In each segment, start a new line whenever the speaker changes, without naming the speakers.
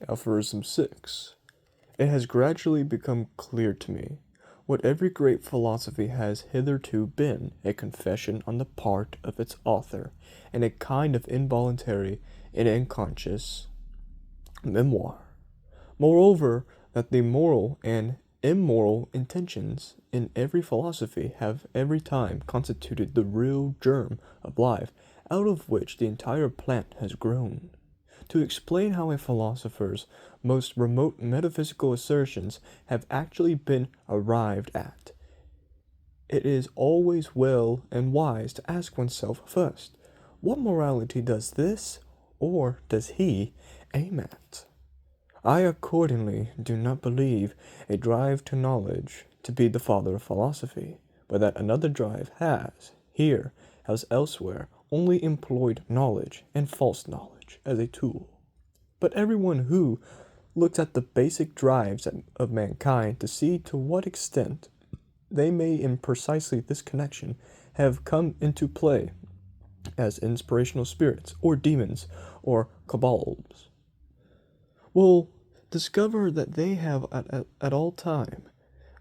Aphorism 6. It has gradually become clear to me what every great philosophy has hitherto been, a confession on the part of its author, and a kind of involuntary and unconscious memoir. Moreover, that the moral and immoral intentions in every philosophy have every time constituted the real germ of life out of which the entire plant has grown. To explain how a philosopher's most remote metaphysical assertions have actually been arrived at, it is always well and wise to ask oneself first, what morality does this, or does he, aim at? I accordingly do not believe a drive to knowledge to be the father of philosophy, but that another drive has, here as elsewhere, only employed knowledge and false knowledge as a tool. But everyone who looks at the basic drives of mankind to see to what extent they may in precisely this connection have come into play as inspirational spirits, or demons, or cabals, will discover that they have at all time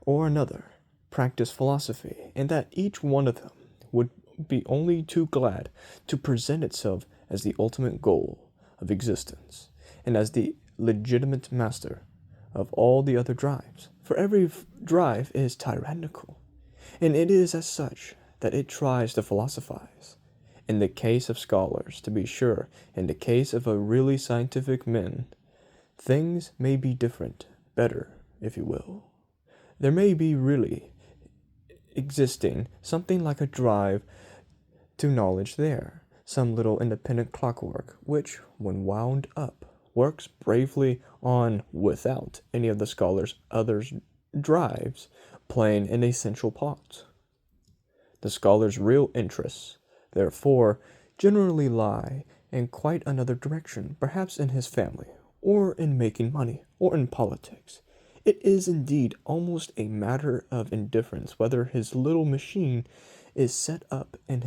or another practiced philosophy, and that each one of them would be only too glad to present itself as the ultimate goal of existence, and as the legitimate master of all the other drives. For every drive is tyrannical, and it is as such that it tries to philosophize. In the case of scholars, to be sure, in the case of a really scientific men, things may be different, better, if you will. There may be really existing something like a drive to knowledge there, some little independent clockwork, which, when wound up, works bravely on without any of the scholar's other drives playing an essential part. The scholar's real interests, therefore, generally lie in quite another direction, perhaps in his family, or in making money, or in politics. It is indeed almost a matter of indifference whether his little machine is set up in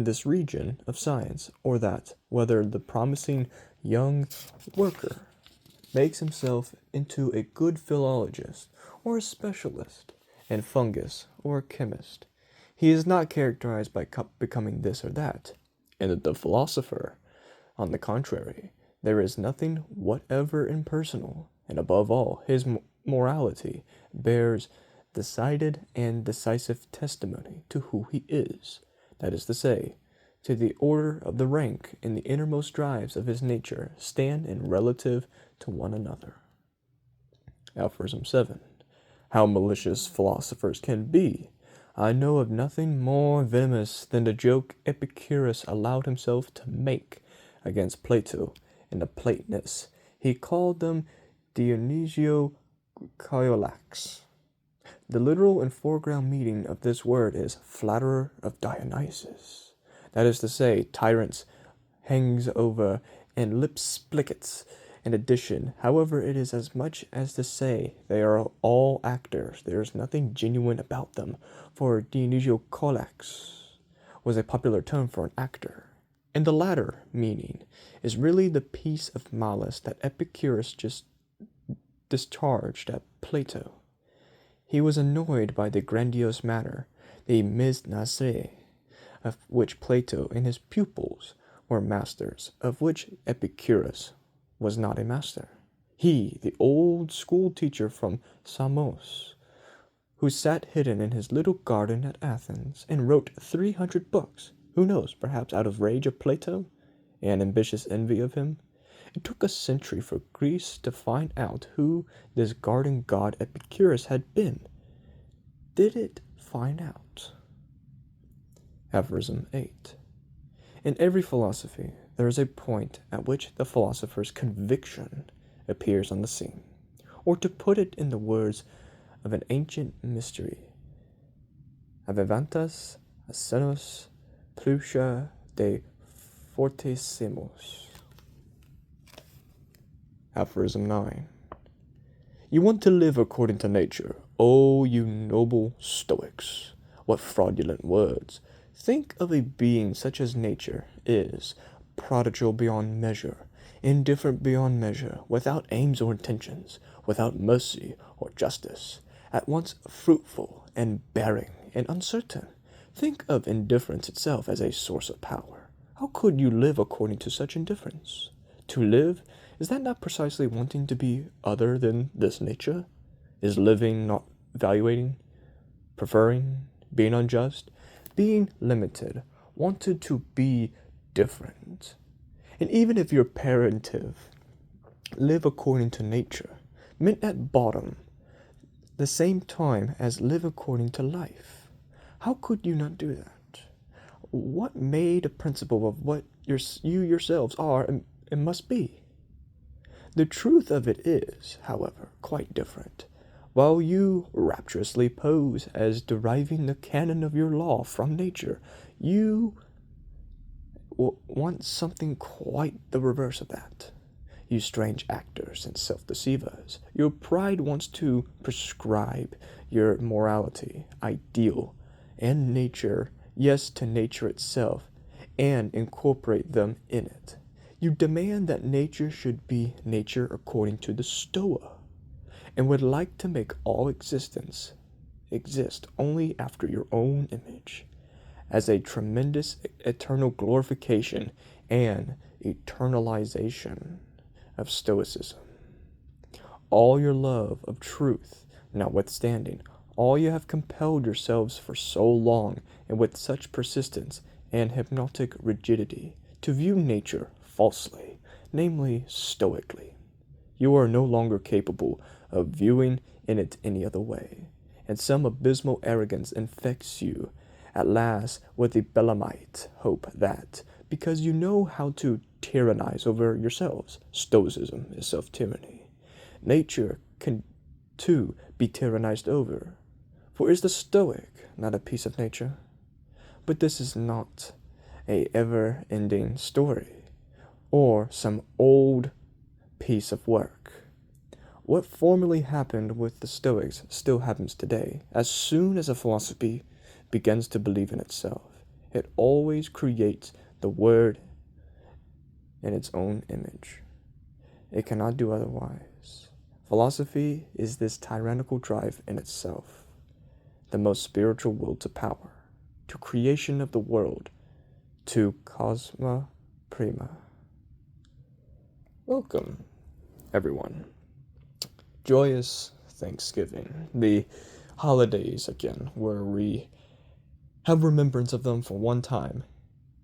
this region of science, or that, whether the promising young worker makes himself into a good philologist, or a specialist in fungus, or a chemist. He is not characterized by becoming this or that. And the philosopher, on the contrary, there is nothing whatever impersonal, and above all, his morality bears decided and decisive testimony to who he is, that is to say, to the order of the rank in the innermost drives of his nature stand in relative to one another. Aphorism 7. How malicious philosophers can be! I know of nothing more venomous than the joke Epicurus allowed himself to make against Plato and the Platonists. He called them Dionisio Caiolax. The literal and foreground meaning of this word is flatterer of Dionysus. That is to say, tyrants, hangs over, and lip splickets. In addition, however, it is as much as to say they are all actors. There is nothing genuine about them, for Dionisio Caiolax was a popular term for an actor. And the latter meaning is really the piece of malice that Epicurus just discharged at Plato. He was annoyed by the grandiose manner, the mise en scène, of which Plato and his pupils were masters, of which Epicurus was not a master. He, the old school teacher from Samos, who sat hidden in his little garden at Athens and wrote 300 books, who knows, perhaps out of rage of Plato and ambitious envy of him. It took a century for Greece to find out who this garden god Epicurus had been. Did it find out? Aphorism 8. In every philosophy, there is a point at which the philosopher's conviction appears on the scene, or to put it in the words of an ancient mystery, Avevantas asenos plusha de fortessimos. Aphorism 9. You want to live according to nature, O you noble Stoics. What fraudulent words! Think of a being such as nature is, prodigal beyond measure, indifferent beyond measure, without aims or intentions, without mercy or justice, at once fruitful and bearing and uncertain. Think of indifference itself as a source of power. How could you live according to such indifference? To live, is that not precisely wanting to be other than this nature? Is living not evaluating, preferring, being unjust, being limited, wanted to be different? And even if your parentive, live according to nature, meant at bottom the same time as live according to life, how could you not do that? What made a principle of what you yourselves are and must be? The truth of it is, however, quite different. While you rapturously pose as deriving the canon of your law from nature, you want something quite the reverse of that. You strange actors and self-deceivers, your pride wants to prescribe your morality, ideal, and nature, yes, to nature itself, and incorporate them in it. You demand that nature should be nature according to the Stoa, and would like to make all existence exist only after your own image, as a tremendous eternal glorification and eternalization of Stoicism. All your love of truth notwithstanding, all you have compelled yourselves for so long and with such persistence and hypnotic rigidity to view nature falsely, namely stoically, you are no longer capable of viewing in it any other way, and some abysmal arrogance infects you at last with the Belamite hope that, because you know how to tyrannize over yourselves, Stoicism is self-tyranny, nature can too be tyrannized over. For is the Stoic not a piece of nature? But this is not a ever-ending story, or some old piece of work. What formerly happened with the Stoics still happens today. As soon as a philosophy begins to believe in itself, it always creates the word in its own image. It cannot do otherwise. Philosophy is this tyrannical drive in itself, the most spiritual will to power, to creation of the world, to cosma prima. Welcome, everyone. Joyous Thanksgiving. The holidays again, where we have remembrance of them for one time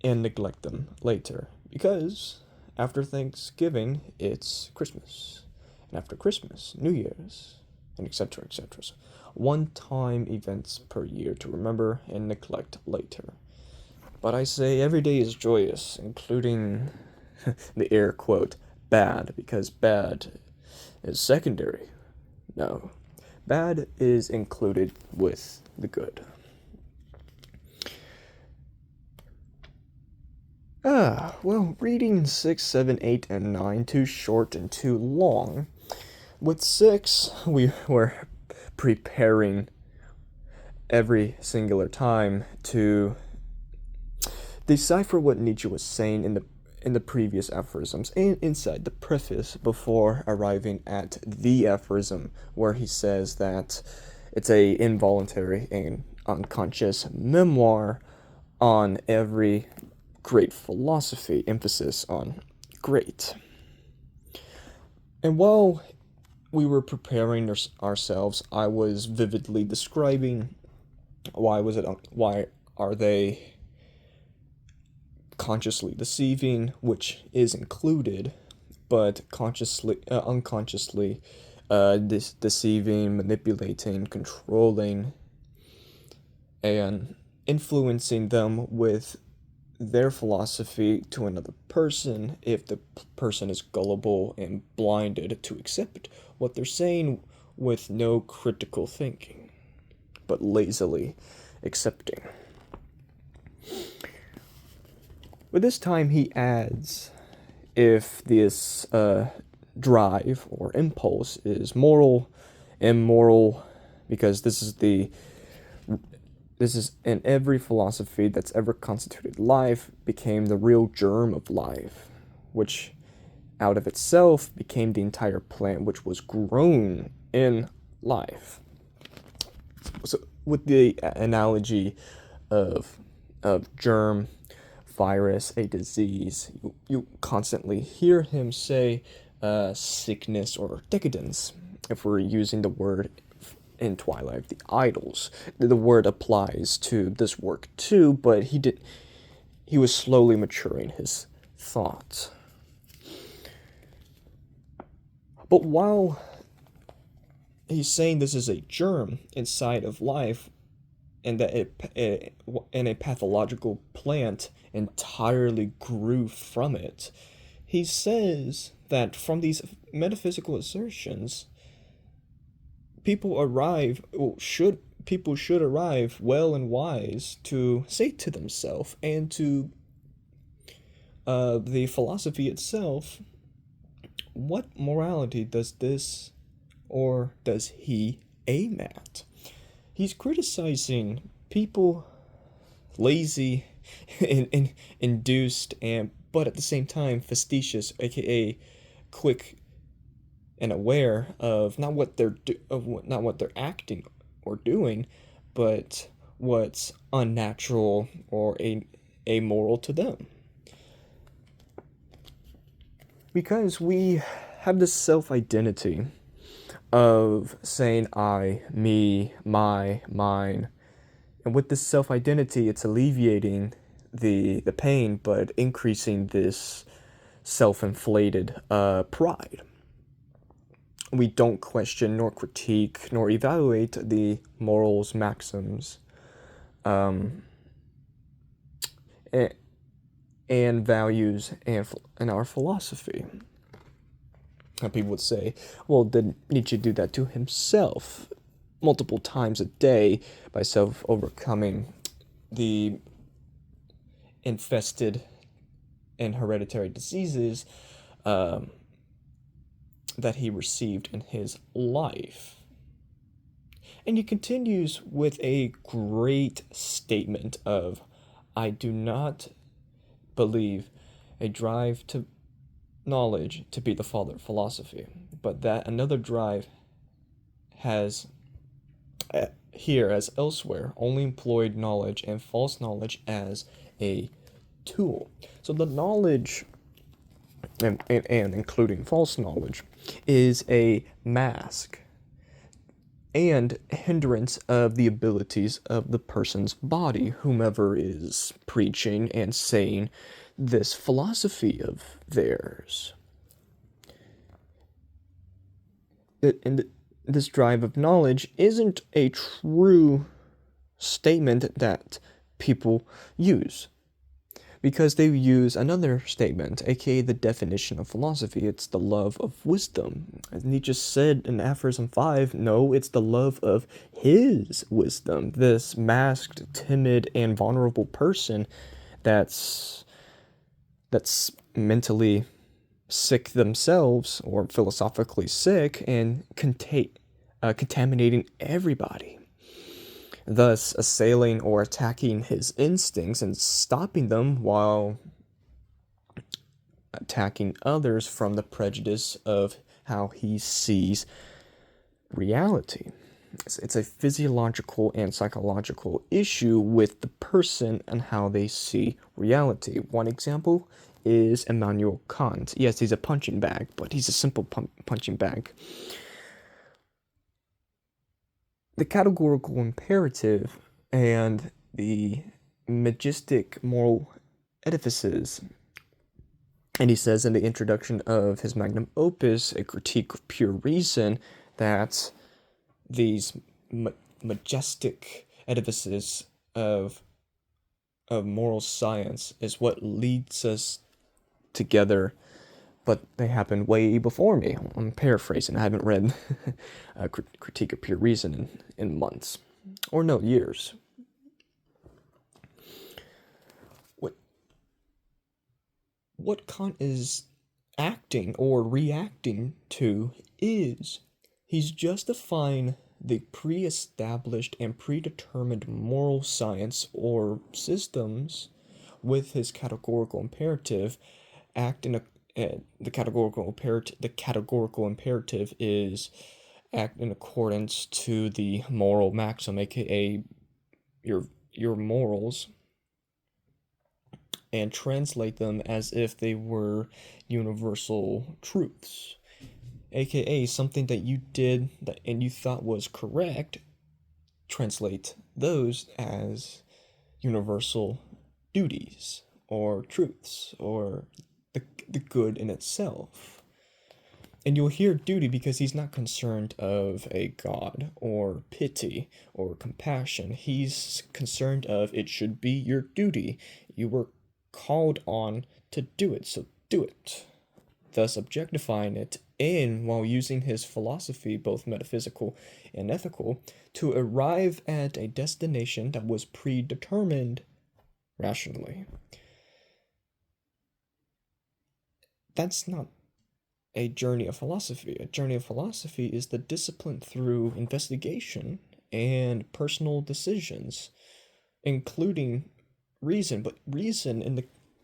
and neglect them later, because after Thanksgiving it's Christmas, and after Christmas, New Year's, and etc. etc. So one-time events per year to remember and neglect later. But I say every day is joyous, including the air quote bad, because bad is secondary. No, bad is included with the good. Well, reading 6, 7, 8, and 9, too short and too long. With 6, we were preparing every singular time to decipher what Nietzsche was saying in the previous aphorisms and inside the preface before arriving at the aphorism, where he says that it's a involuntary and unconscious memoir on every great philosophy, emphasis on great. And while we were preparing ourselves, I was vividly describing why are they consciously deceiving, which is included, but unconsciously deceiving, manipulating, controlling, and influencing them with their philosophy to another person if the person is gullible and blinded to accept what they're saying with no critical thinking, but lazily accepting. But this time he adds, if this drive or impulse is moral, immoral, because this is in every philosophy that's ever constituted life, became the real germ of life, which out of itself became the entire plant which was grown in life. So with the analogy of germ, virus, a disease, you constantly hear him say sickness or decadence. If we're using the word in Twilight of the Idols, the word applies to this work too, but he was slowly maturing his thoughts. But while he's saying this is a germ inside of life, and that and a pathological plant entirely grew from it, he says that from these metaphysical assertions, people should arrive well and wise to say to themselves and to the philosophy itself, what morality does this or does he aim at? He's criticizing people lazy and induced and but at the same time facetious, aka quick and aware of not what they're acting or doing, but what's unnatural or amoral to them. Because we have this self-identity of saying I, me, my, mine. And with this self-identity, it's alleviating the pain, but increasing this self-inflated pride. We don't question nor critique nor evaluate the morals, maxims, and values and our philosophy. And people would say, well, did Nietzsche do that to himself multiple times a day by self-overcoming the infested and hereditary diseases that he received in his life? And he continues with a great statement of, I do not believe a drive to knowledge to be the father of philosophy, but that another drive has, here as elsewhere, only employed knowledge and false knowledge as a tool. So the knowledge, and including false knowledge, is a mask and hindrance of the abilities of the person's body, whomever is preaching and saying this philosophy of theirs. And this drive of knowledge isn't a true statement that people use, because they use another statement, aka the definition of philosophy. It's the love of wisdom. As Nietzsche said in Aphorism 5, no, it's the love of his wisdom. This masked, timid, and vulnerable person that's mentally sick themselves, or philosophically sick, and contaminating everybody, thus assailing or attacking his instincts and stopping them while attacking others from the prejudice of how he sees reality. It's a physiological and psychological issue with the person and how they see reality. One example is Immanuel Kant. Yes, he's a punching bag, but he's a simple punching bag. The categorical imperative and the magistic moral edifices. And he says in the introduction of his magnum opus, A Critique of Pure Reason, that these majestic edifices of moral science is what leads us together, but they happened way before me. I'm paraphrasing. I haven't read a Critique of Pure Reason in months, or no, years. What Kant is acting or reacting to is he's justifying the pre-established and predetermined moral science or systems with his categorical imperative, act the categorical imperative is act in accordance to the moral maxim, aka your morals, and translate them as if they were universal truths, aka something that you did that and you thought was correct. Translate those as universal duties or truths or the good in itself. And you'll hear duty because he's not concerned of a God or pity or compassion. He's concerned of it should be your duty. You were called on to do it, so do it. Thus objectifying it, and while using his philosophy, both metaphysical and ethical, to arrive at a destination that was predetermined rationally. That's not a journey of philosophy. A journey of philosophy is the discipline through investigation and personal decisions, including reason. But reason,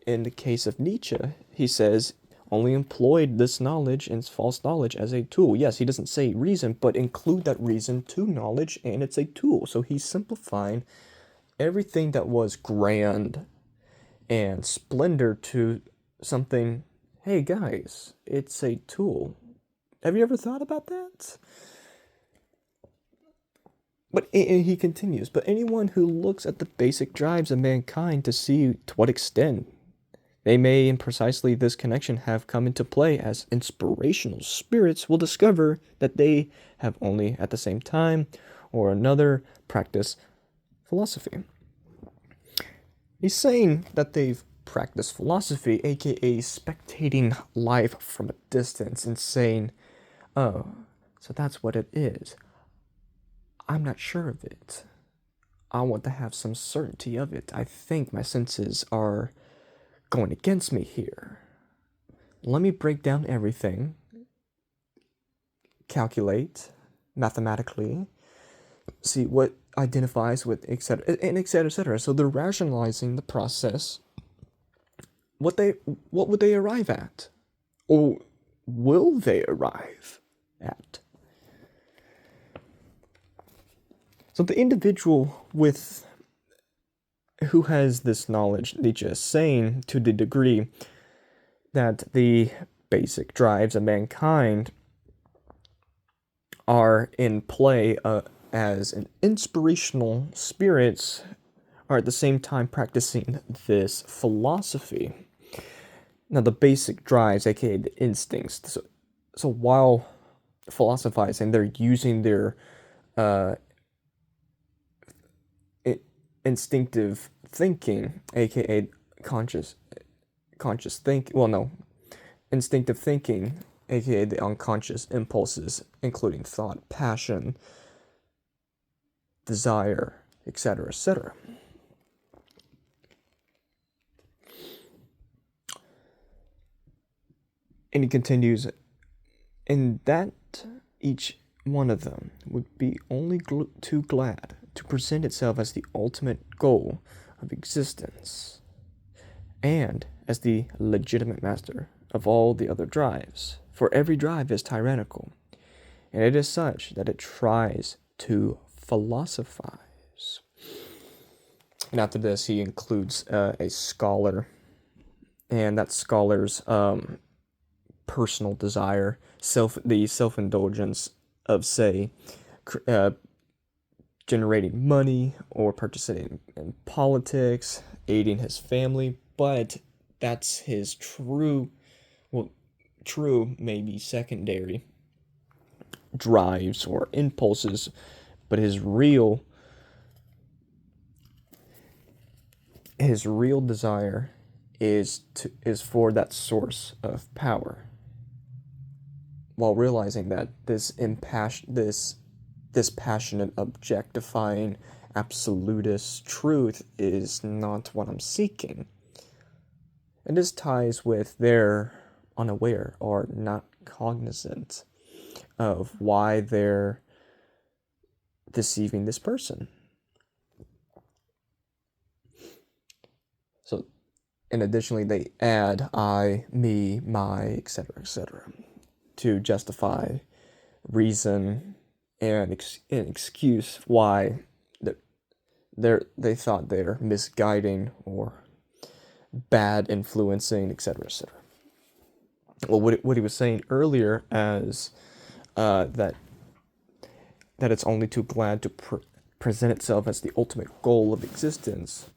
in the case of Nietzsche, he says, only employed this knowledge and false knowledge as a tool. Yes, he doesn't say reason, but include that reason to knowledge, and it's a tool. So he's simplifying everything that was grand and splendor to something. Hey guys, it's a tool. Have you ever thought about that? But and he continues, but anyone who looks at the basic drives of mankind to see to what extent they may in precisely this connection have come into play as inspirational spirits will discover that they have only at the same time or another practiced philosophy. He's saying that they've practiced philosophy, aka spectating life from a distance and saying, oh, so that's what it is. I'm not sure of it. I want to have some certainty of it. I think my senses are going against me here. Let me break down everything, calculate mathematically, see what identifies with, etc., and etc., etc. So they're rationalizing the process. What would they arrive at? Or will they arrive at? So the individual who has this knowledge, Nietzsche is saying, to the degree that the basic drives of mankind are in play as an inspirational spirits, are at the same time practicing this philosophy. Now, the basic drives, aka the instincts. So while philosophizing, they're using their instinctive thinking, aka instinctive thinking, aka the unconscious impulses, including thought, passion, desire, etc., etc. And he continues, and that each one of them would be only too glad to present itself as the ultimate goal of existence, and as the legitimate master of all the other drives, for every drive is tyrannical, and it is such that it tries to philosophize. And after this, he includes a scholar, and that scholar's personal desire, the self-indulgence of, say, generating money or participating in politics, aiding his family, but that's his true, maybe secondary drives or impulses, but his real desire is for that source of power, while realizing that this passionate, objectifying, absolutist truth is not what I'm seeking. And this ties with their unaware or not cognizant of why they're deceiving this person. So And additionally, they add I, me, my, etc., to justify reason and an excuse why they thought they're misguiding or bad influencing, etc. Well, what he was saying earlier as that it's only too glad to present itself as the ultimate goal of existence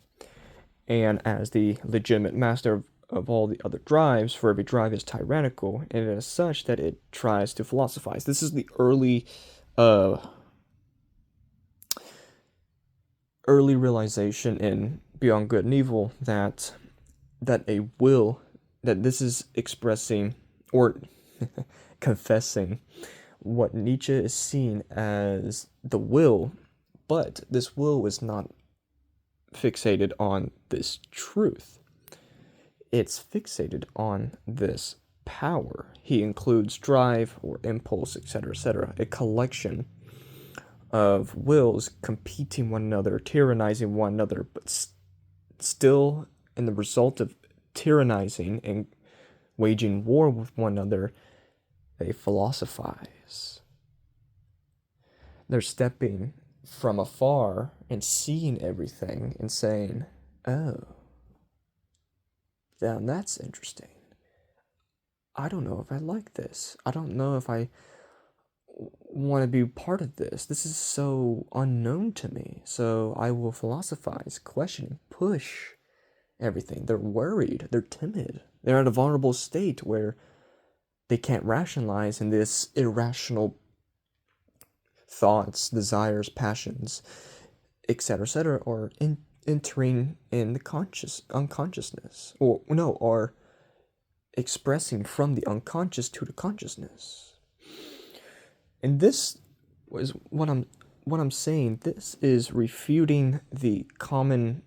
and as the legitimate master of all the other drives, for every drive is tyrannical, and it is such that it tries to philosophize. This is the early realization in Beyond Good and Evil that a will, that this is expressing or confessing what Nietzsche is seen as the will, but this will is not fixated on this truth. It's fixated on this power. He includes drive or impulse, etc., a collection of wills competing one another, tyrannizing one another, but still, in the result of tyrannizing and waging war with one another, they philosophize. They're stepping from afar and seeing everything and saying, oh, now that's interesting. I don't know if I like this. I don't know if I want to be part of this. This is so unknown to me. So I will philosophize, question, push everything. They're worried. They're timid. They're in a vulnerable state where they can't rationalize in this irrational thoughts, desires, passions, etc., or entering in the unconsciousness, or expressing from the unconscious to the consciousness. And this was what I'm saying. This is refuting the common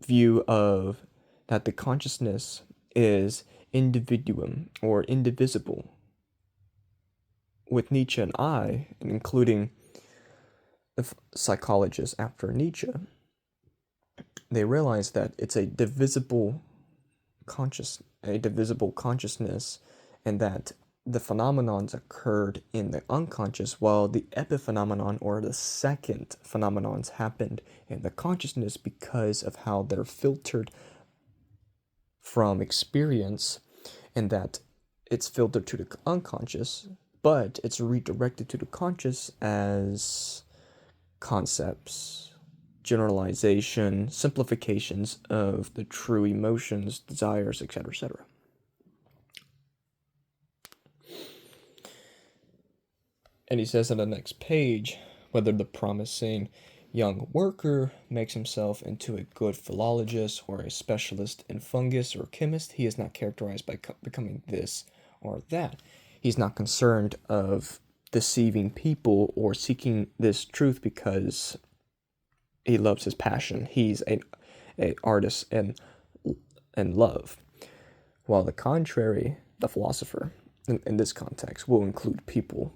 view of that the consciousness is individuum or indivisible. With Nietzsche and including the psychologists after Nietzsche, they realize that it's a divisible consciousness, and that the phenomenons occurred in the unconscious, while the epiphenomenon or the second phenomenons happened in the consciousness because of how they're filtered from experience, and that it's filtered to the unconscious, but it's redirected to the conscious as concepts, generalization, simplifications of the true emotions, desires, etc. And he says on the next page, whether the promising young worker makes himself into a good philologist or a specialist in fungus or chemist, he is not characterized by becoming this or that. He's not concerned of deceiving people or seeking this truth because he loves his passion. He's an artist and love. While the contrary, the philosopher, in this context, will include people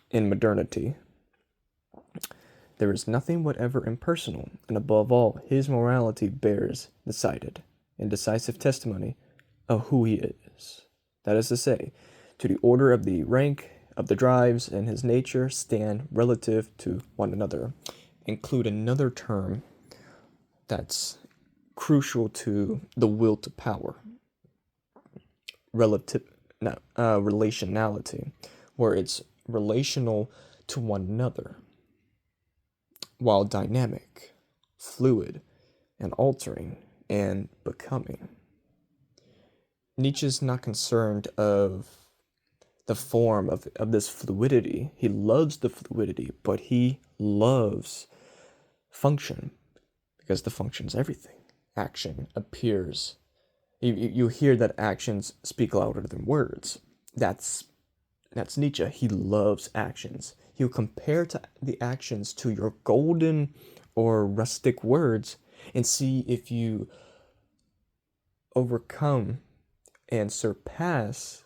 in modernity. There is nothing whatever impersonal, and above all, his morality bears decided and decisive testimony of who he is. That is to say, to the order of the rank of the drives and his nature stand relative to one another. Include another term that's crucial to the will to power. Relationality, where it's relational to one another, while dynamic, fluid, and altering and becoming. Nietzsche's not concerned of the form of this fluidity. He loves the fluidity, but he loves function, because the function is everything. Action appears. You hear that actions speak louder than words. That's Nietzsche. He loves actions. He'll compare the actions to your golden or rustic words and see if you overcome and surpass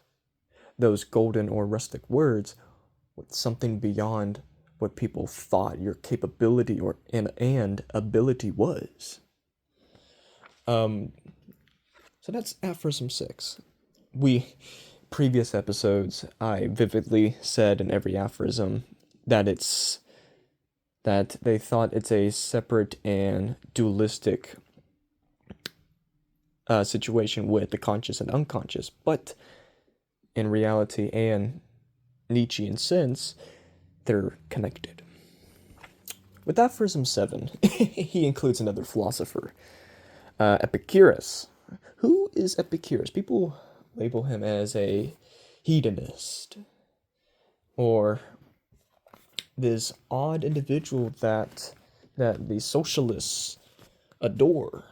those golden or rustic words with something beyond what people thought your capability and ability was. Um, so that's Aphorism 6. Previous episodes, I vividly said in every aphorism that they thought it's a separate and dualistic situation with the conscious and unconscious, but in reality and Nietzschean sense, they're connected. With Aphorism 7, he includes another philosopher, Epicurus. Who is Epicurus? People label him as a hedonist, or this odd individual that the socialists adore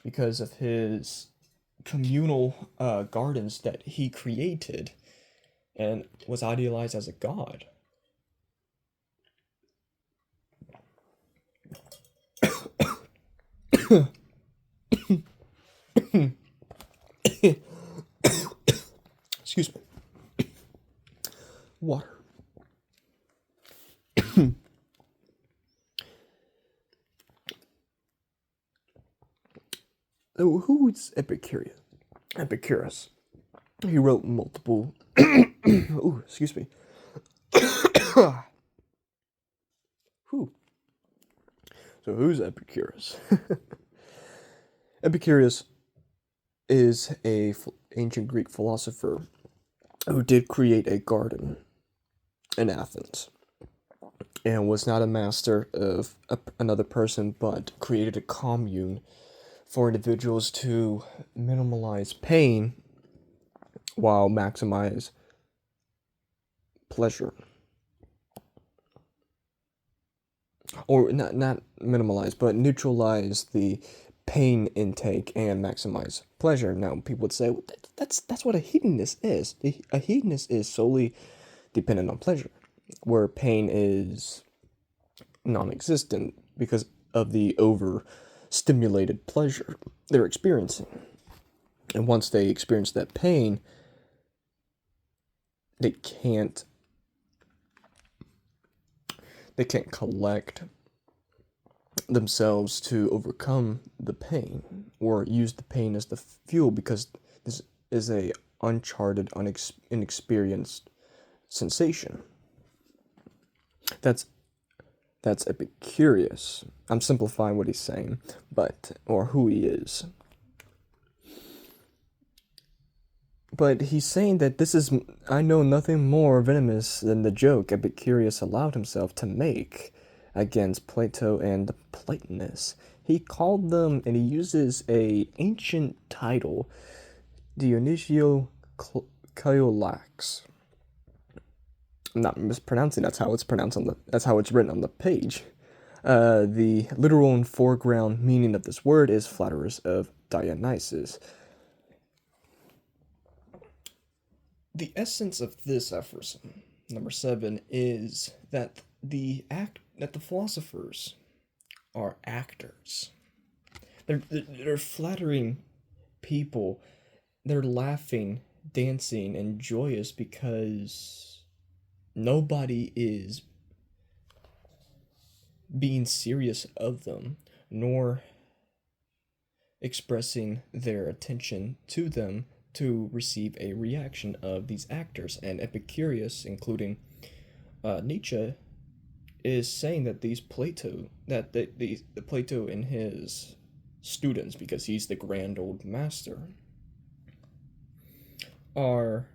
because of his communal gardens that he created and was idealized as a god. Excuse me. Water. Oh, who is Epicurus? Epicurus. He wrote multiple. Ooh, excuse me. Who? So who's Epicurus? Epicurus is a ancient Greek philosopher who did create a garden in Athens and was not a master of another person, but created a commune for individuals to minimize pain while maximize pleasure. Or not minimize, but neutralize the pain intake and maximize pleasure. Now, people would say, well, that's what a hedonist is. A hedonist is solely dependent on pleasure, where pain is non-existent because of the over-stimulated pleasure they're experiencing. And once they experience that pain, they can't collect themselves to overcome the pain or use the pain as the fuel, because this is a uncharted, inexperienced sensation. That's Epicurus. I'm simplifying what he's saying, or who he is. But he's saying that I know nothing more venomous than the joke Epicurus allowed himself to make against Plato and the Platonists. He called them, and he uses a ancient title, Dionysio Caiolax. I'm not mispronouncing. That's how it's pronounced that's how it's written on the page. The literal and foreground meaning of this word is flatterers of Dionysus. The essence of this aphorism, number 7, is that the philosophers are actors. They're flattering people. They're laughing, dancing, and joyous because nobody is being serious of them, nor expressing their attention to them to receive a reaction of these actors. And Epicurus, including Nietzsche, is saying that the Plato and his students, because he's the grand old master, are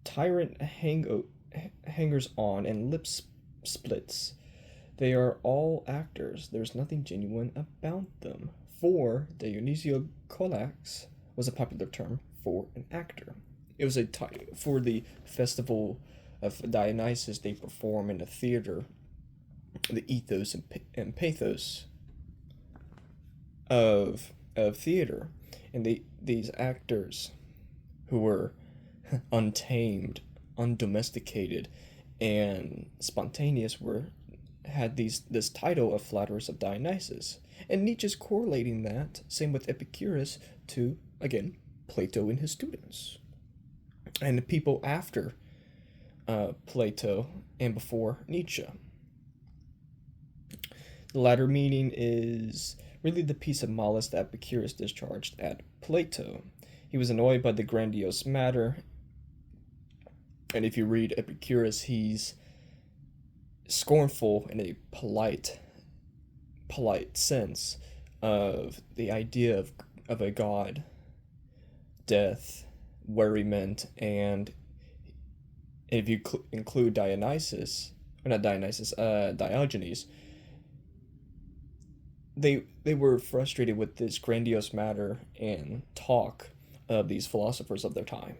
tyrant hangers on and lip splits. They are all actors. There's nothing genuine about them. For Dionysio Colax was a popular term for an actor. It was for the festival of Dionysus. They perform in a theater the ethos and pathos of theater, and these actors who were untamed, undomesticated, and spontaneous had this title of flatterers of Dionysus. And Nietzsche's correlating that, same with Epicurus, to, again, Plato and his students. And the people after Plato and before Nietzsche. The latter meaning is really the piece of malice that Epicurus discharged at Plato. He was annoyed by the grandiose matter, and if you read Epicurus, he's scornful in a polite sense of the idea of a god, death, worriment, and if you include Dionysus, or not Dionysus, Diogenes, they were frustrated with this grandiose matter and talk of these philosophers of their time,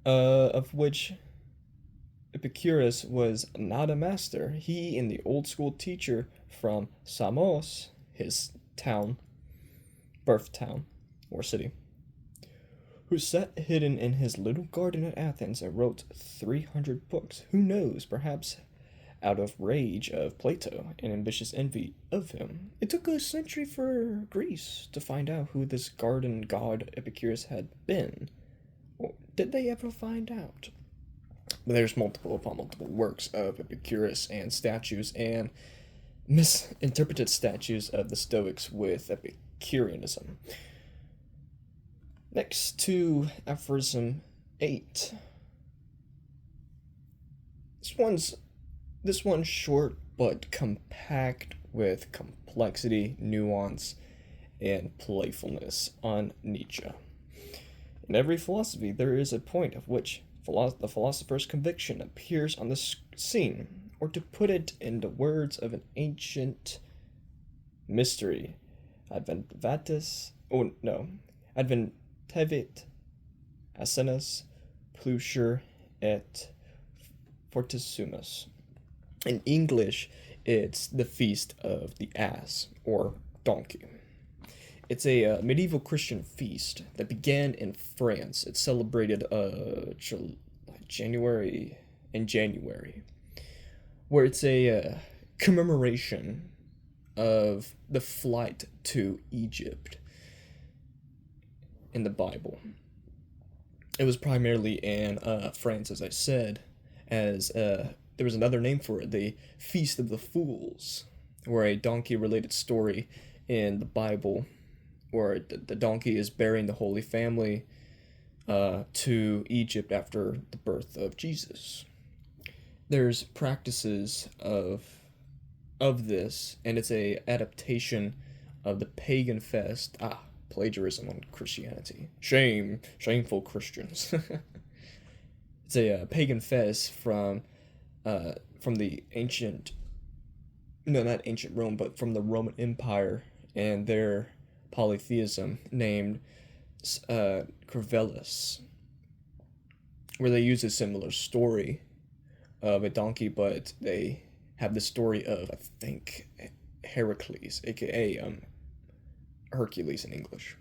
of which Epicurus was not a master. He and the old school teacher from Samos, his town, birth town, or city, who sat hidden in his little garden at Athens and wrote 300 books. Who knows, perhaps out of rage of Plato and ambitious envy of him. It took a century for Greece to find out who this garden god Epicurus had been. Or did they ever find out? But there's multiple upon multiple works of Epicurus and statues and misinterpreted statues of the Stoics with Epicureanism. Next to Aphorism 8. This one's short but compact with complexity, nuance, and playfulness on Nietzsche. In every philosophy, there is a point at which the philosopher's conviction appears on the scene, or to put it in the words of an ancient mystery, adventavit asenas plusher et fortissumus. In English, it's the Feast of the Ass, or Donkey. It's a medieval Christian feast that began in France. It's celebrated January, where it's a commemoration of the flight to Egypt in the Bible. It was primarily in France, as I said, as there was another name for it, the Feast of the Fools, where a donkey-related story in the Bible, where the donkey is bearing the Holy Family to Egypt after the birth of Jesus. There's practices of this, and it's a adaptation of the pagan fest. Plagiarism on Christianity. Shameful Christians. It's a pagan fest from the ancient, no, not ancient Rome, but from the Roman Empire and their polytheism named Cervellus, where they use a similar story of a donkey, but they have the story of, I think, Heracles, aka Hercules in English.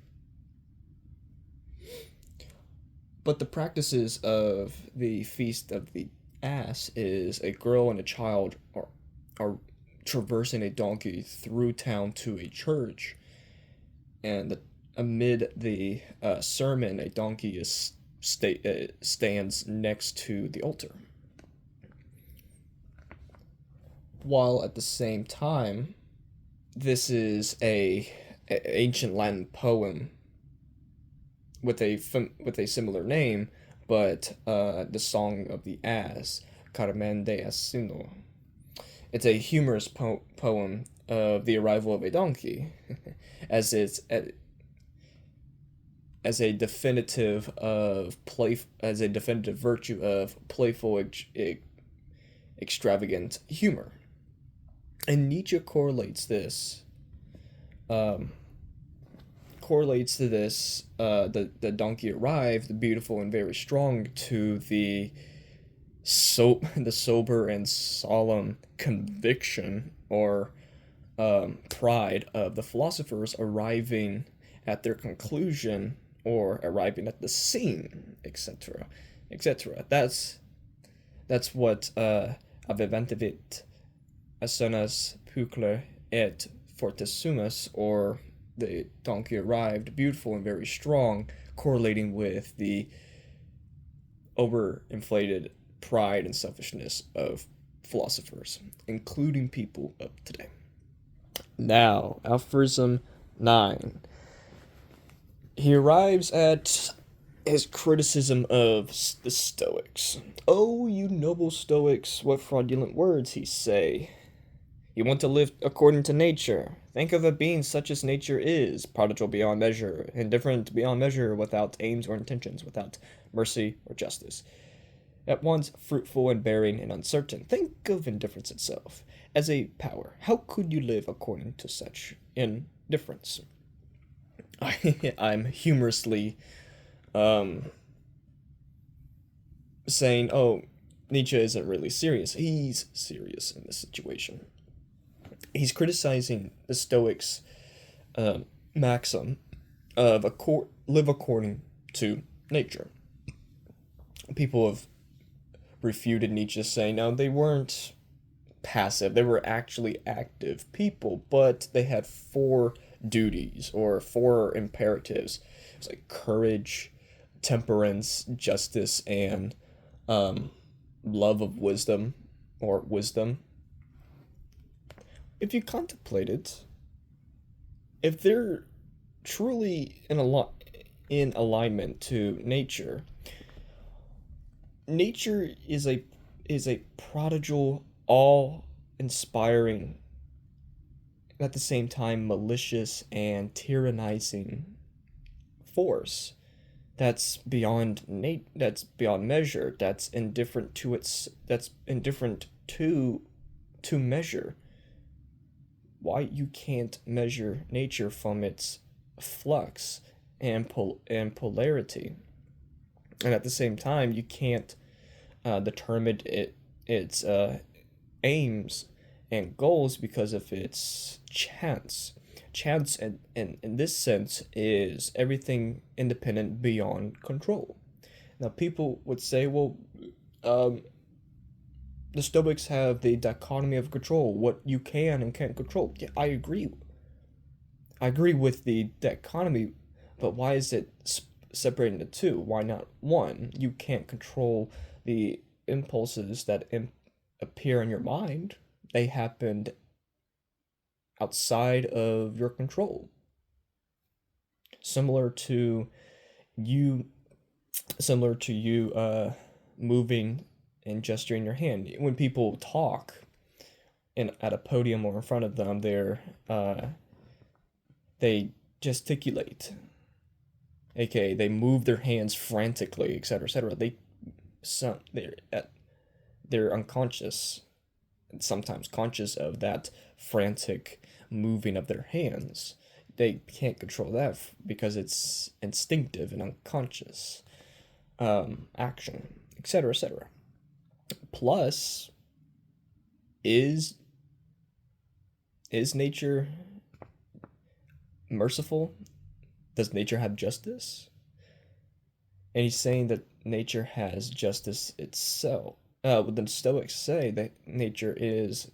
But the practices of the Feast of the Ass is a girl and a child are traversing a donkey through town to a church, and amid the sermon, a donkey stands next to the altar. While at the same time, this is a ancient Latin poem with a similar name, but the Song of the Ass, Carmen de Asino. It's a humorous poem of the arrival of a donkey, as a definitive virtue of playful, extravagant humor. And Nietzsche correlates to this, the donkey arrived, beautiful and very strong, to the sober and solemn conviction or pride of the philosophers arriving at their conclusion or arriving at the scene, etc., etc. That's what avevantavit asonas pucler et fortissumus, or the donkey arrived, beautiful and very strong, correlating with the overinflated pride and selfishness of philosophers, including people of today. Now, Aphorism 9. He arrives at his criticism of the Stoics. "Oh, you noble Stoics, what fraudulent words he say. You want to live according to nature. Think of a being such as nature is, prodigal beyond measure, indifferent beyond measure, without aims or intentions, without mercy or justice. At once fruitful and barren and uncertain. Think of indifference itself as a power. How could you live according to such indifference?" I'm humorously um, saying, oh, Nietzsche isn't really serious. He's serious in this situation. He's criticizing the Stoics' uh, maxim of live according to nature. People have refuted Nietzsche, saying, no, they weren't passive, they were actually active people, but they had four duties or four imperatives. It's like courage, temperance, justice, and um, love of wisdom or wisdom. If you contemplate it, if they're truly in alignment to nature, nature is a prodigal, all-inspiring, at the same time malicious and tyrannizing force that's beyond measure, that's indifferent to measure. Why you can't measure nature from its flux and polarity, and at the same time you can't determine its aims and goals because of its chance. Chance, in this sense, is everything independent beyond control. Now, people would say, well, um, the Stoics have the dichotomy of control, what you can and can't control. Yeah, I agree. I agree with the dichotomy, but why is it separating the two? Why not one? You can't control the impulses that appear in your mind. They happened outside of your control. Similar to you, similar to you moving and gesturing your hand. When people talk at a podium or in front of them, uh, they gesticulate, aka they move their hands frantically, etc., etc. They're unconscious and sometimes conscious of that frantic moving of their hands. They can't control that because it's instinctive and unconscious action, etc., etc. Plus, is is nature merciful? Does nature have justice? And he's saying that nature has justice itself. The Stoics say that nature is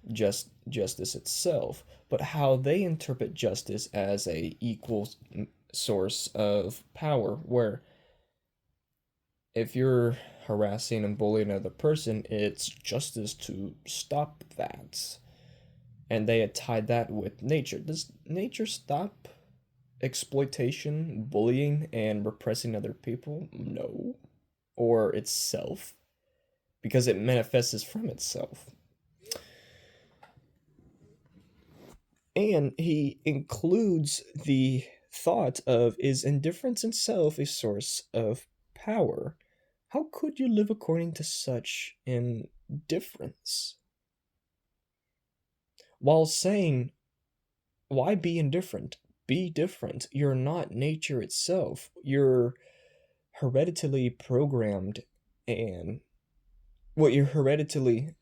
justice itself, but how they interpret justice as a equal source of power, where if you're harassing and bullying another person, it's justice to stop that. And they had tied that with nature. Does nature stop exploitation, bullying, and repressing other people? No. Or itself? Because it manifests from itself. And he includes the thought of, is indifference itself a source of power? How could you live according to such indifference? While saying, why be indifferent? Be different. You're not nature itself. You're hereditarily programmed, and what you're hereditarily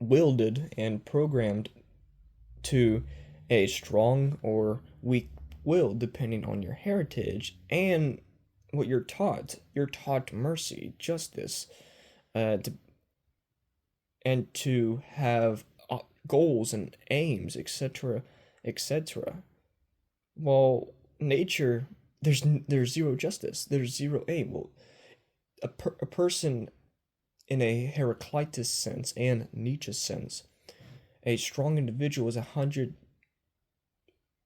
wielded and programmed to a strong or weak will depending on your heritage and what you're taught. You're taught mercy, justice, to, and to have goals and aims, etc., etc. Well, nature, there's zero justice, there's zero aim. Well, a person in a Heraclitus sense and Nietzsche sense, A strong individual is 100,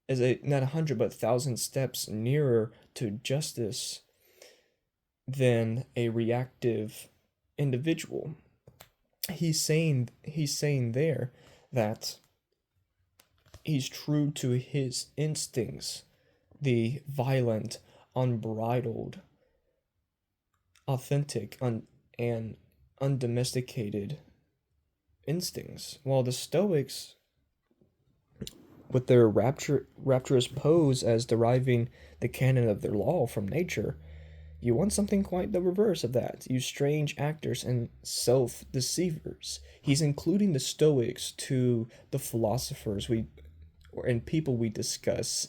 is a not 100 but 1,000 steps nearer to justice than a reactive individual. He's saying there that he's true to his instincts, the violent, unbridled, authentic, and undomesticated instincts, while the Stoics, with their rapturous pose as deriving the canon of their law from nature, you want something quite the reverse of that. You strange actors and self deceivers. He's including the Stoics to the philosophers and people we discuss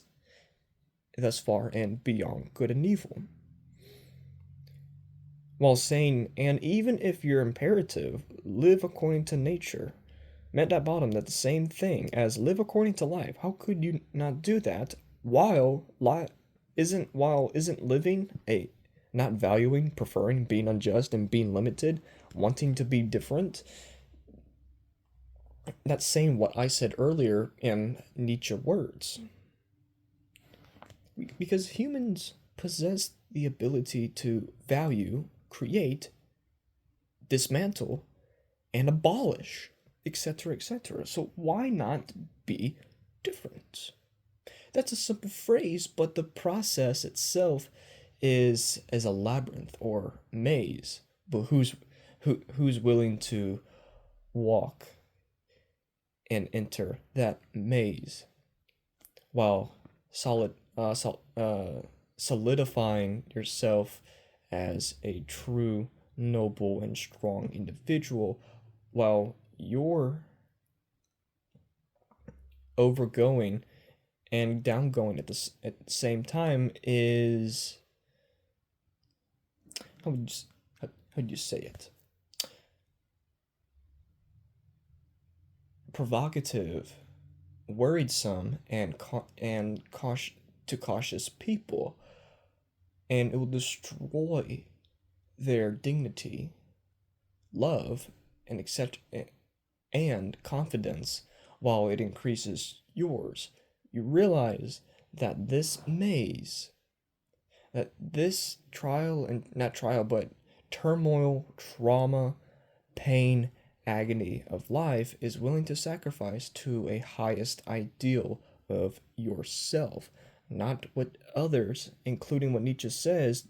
thus far and beyond good and evil. While saying, and even if you're imperative, live according to nature, meant at bottom that the same thing as live according to life. How could you not do that while isn't living a not valuing, preferring, being unjust and being limited, wanting to be different? That's saying what I said earlier in Nietzsche words. Because humans possess the ability to value, create, dismantle, and abolish, etc., etc. So why not be different? That's a simple phrase, but the process itself is a labyrinth or maze. But who's willing to walk and enter that maze while solidifying yourself as a true, noble, and strong individual, while you're overgoing and downgoing at the same time is how would you, how would you say it? Provocative, worrisome, to cautious people, and it will destroy their dignity, love, and etc. and confidence, while it increases yours. You realize that this trial, and not trial, but turmoil, trauma, pain, agony of life is willing to sacrifice to a highest ideal of yourself, not what others, including what Nietzsche says,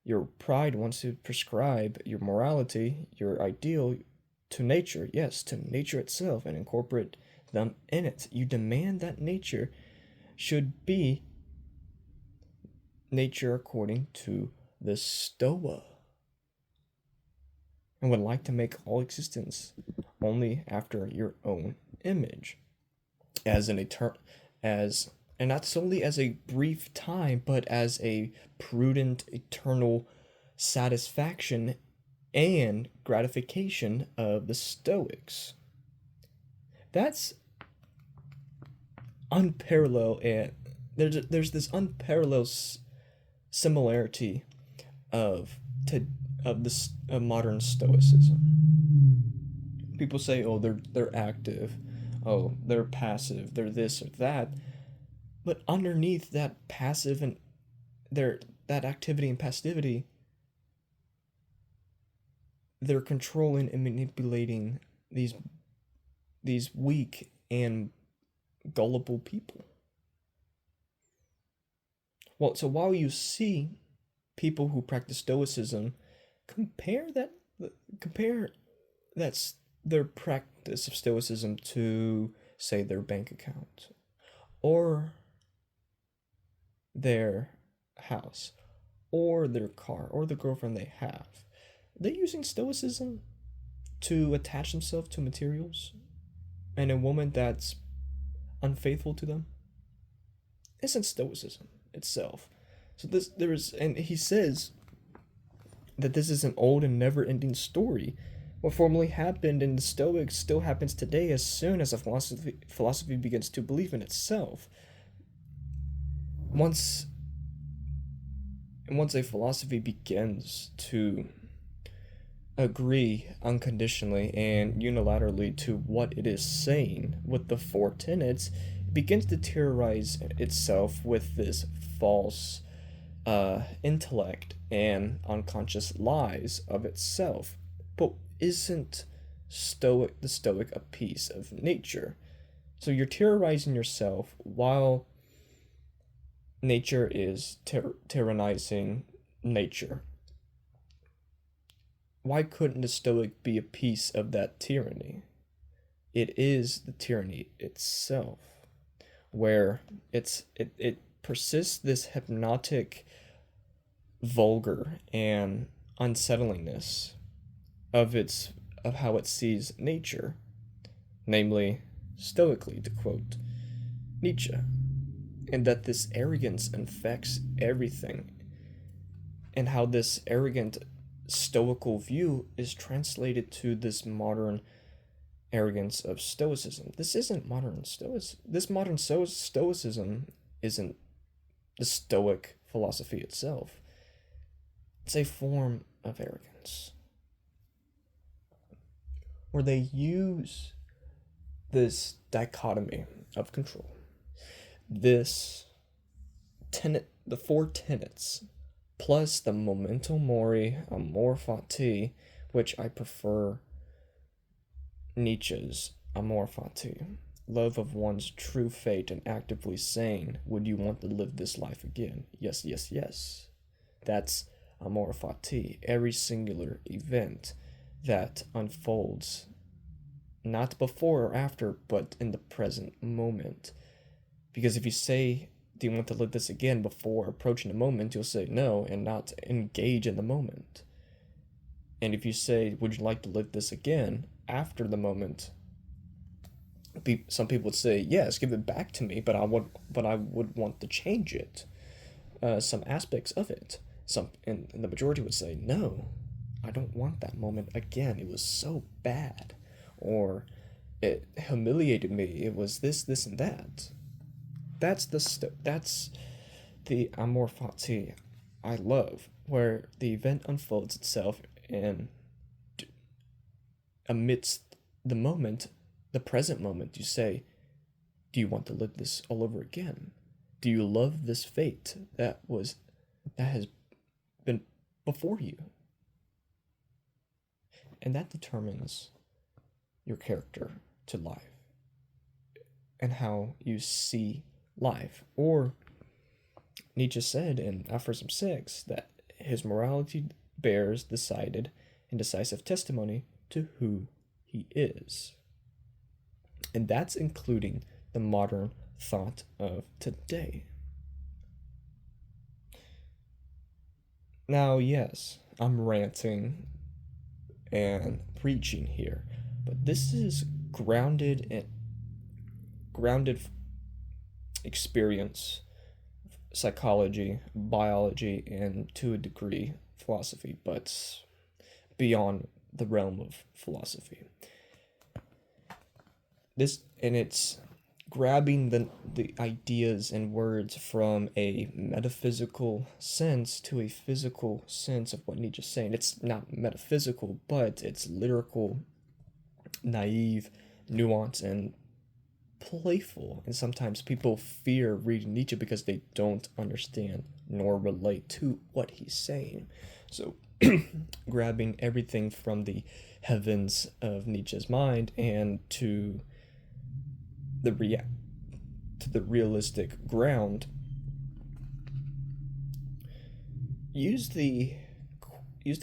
your pride wants to prescribe your morality, your ideal, to nature, yes, to nature itself, and incorporate them in it. You demand that nature should be nature according to the Stoa, and would like to make all existence only after your own image, as an as and not solely as a brief time, but as a prudent eternal satisfaction and gratification of the Stoics. That's unparalleled, and there's this unparalleled similarity of to of this of modern Stoicism. People say, oh, they're active, oh, they're passive, they're this or that, but underneath that passive and their that activity and passivity, they're controlling and manipulating these weak and gullible people. Well, so while you see people who practice Stoicism compare that compare that's their practice of Stoicism to, say, their bank account or their house or their car or the girlfriend they have. They're using Stoicism to attach themselves to materials and a woman that's unfaithful to them isn't Stoicism itself. So and he says that this is an old and never-ending story. What formerly happened in the Stoics still happens today as soon as a philosophy begins to believe in itself. Once a philosophy begins to agree unconditionally and unilaterally to what it is saying with the four tenets, it begins to terrorize itself with this false intellect and unconscious lies of itself. But isn't the stoic a piece of nature? So you're terrorizing yourself while nature is tyrannizing nature. Why couldn't the stoic be a piece of that tyranny? It is the tyranny itself, where it persists this hypnotic, vulgar, and unsettlingness of how it sees nature, namely stoically, to quote Nietzsche, and that this arrogance infects everything, and how this arrogant stoical view is translated to this modern arrogance of stoicism. This isn't modern stoicism. This modern stoicism isn't the stoic philosophy itself. It's a form of arrogance where they use this dichotomy of control, this the four tenets, plus the memento mori, amor fati, which I prefer Nietzsche's amor fati, love of one's true fate, and actively saying, would you want to live this life again? Yes, yes, yes. That's amor fati, every singular event that unfolds, not before or after, but in the present moment. Because if you say, do you want to live this again before approaching the moment, you'll say no and not engage in the moment. And if you say, would you like to live this again after the moment, some people would say, yes, give it back to me, but I would want to change it, some aspects of it. And the majority would say, no, I don't want that moment again. It was so bad, or it humiliated me. It was this, and that. That's the amor fati I love, where the event unfolds itself, and amidst the moment, the present moment, you say, do you want to live this all over again? Do you love this fate that has been before you? And that determines your character to life and how you see life. Or Nietzsche said in Aphorism 6 that his morality bears decided and decisive testimony to who he is. And that's including the modern thought of today. Now, yes, I'm ranting and preaching here, but this is grounded experience, psychology, biology, and to a degree philosophy, but beyond the realm of philosophy. It's grabbing the ideas and words from a metaphysical sense to a physical sense of what Nietzsche's saying. It's not metaphysical, but it's lyrical, naive, nuanced, and playful. And sometimes people fear reading Nietzsche because they don't understand nor relate to what he's saying. So grabbing everything from the heavens of Nietzsche's mind and to the realistic ground, use the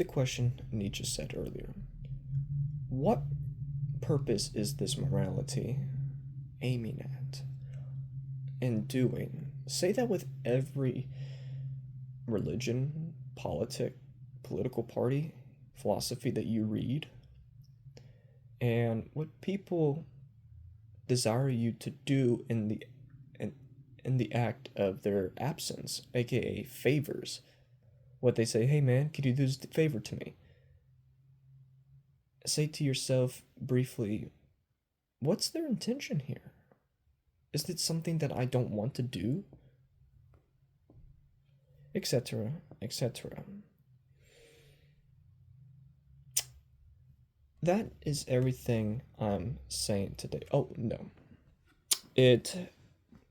question Nietzsche said earlier. What purpose is this morality aiming at and doing? Say that with every religion, political party, philosophy that you read, and what people desire you to do in the act of their absence, aka favors. What they say, hey man, could you do this favor to me? Say to yourself briefly, what's their intention here? Is it something that I don't want to do? Etc., etc. that is everything I'm saying today. Oh no, it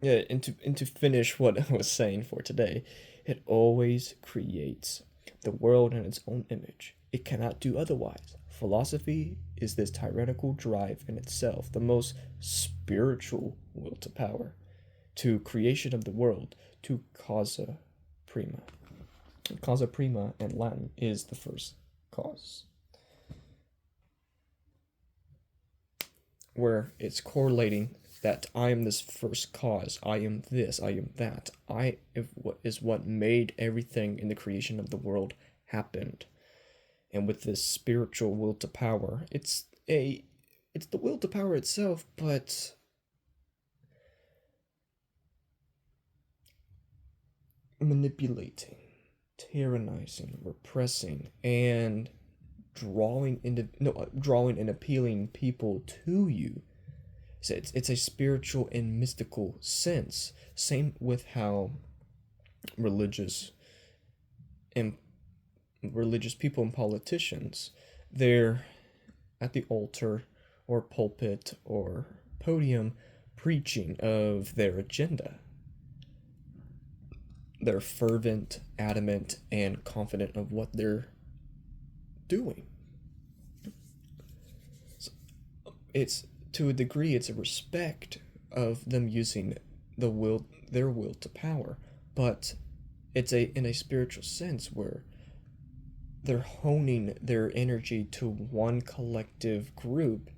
yeah. And to finish what I was saying for today, it always creates the world in its own image. It cannot do otherwise. Philosophy is this tyrannical drive in itself, the most spiritual will to power, to creation of the world, to causa prima. Causa prima in Latin is the first cause, where it's correlating that I am this first cause, I am this, I am that. I is what made everything in the creation of the world happened. And with this spiritual will to power, it's the will to power itself, but manipulating, tyrannizing, repressing, and drawing and appealing people to you. So it's a spiritual and mystical sense. Same with how religious and religious people and politicians, they're at the altar or pulpit or podium preaching of their agenda. They're fervent, adamant, and confident of what they're doing. So it's to a degree, it's a respect of them using their will to power, but it's a in a spiritual sense where they're honing their energy to one collective group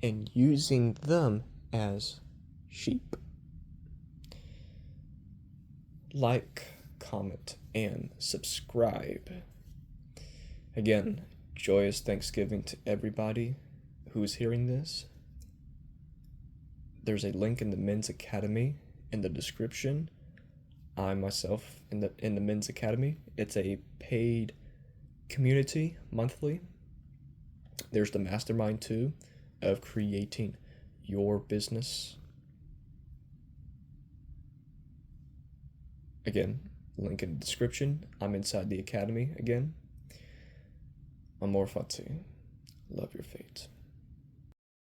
and using them as sheep. Like, comment, and subscribe. Again, joyous Thanksgiving to everybody who's hearing this. There's a link in the Men's Academy in the description. I myself in the Men's Academy. It's a paid community monthly. There's the mastermind too of creating your business. Again, link in the description. I'm inside the academy again. Amor fati. Love your fate.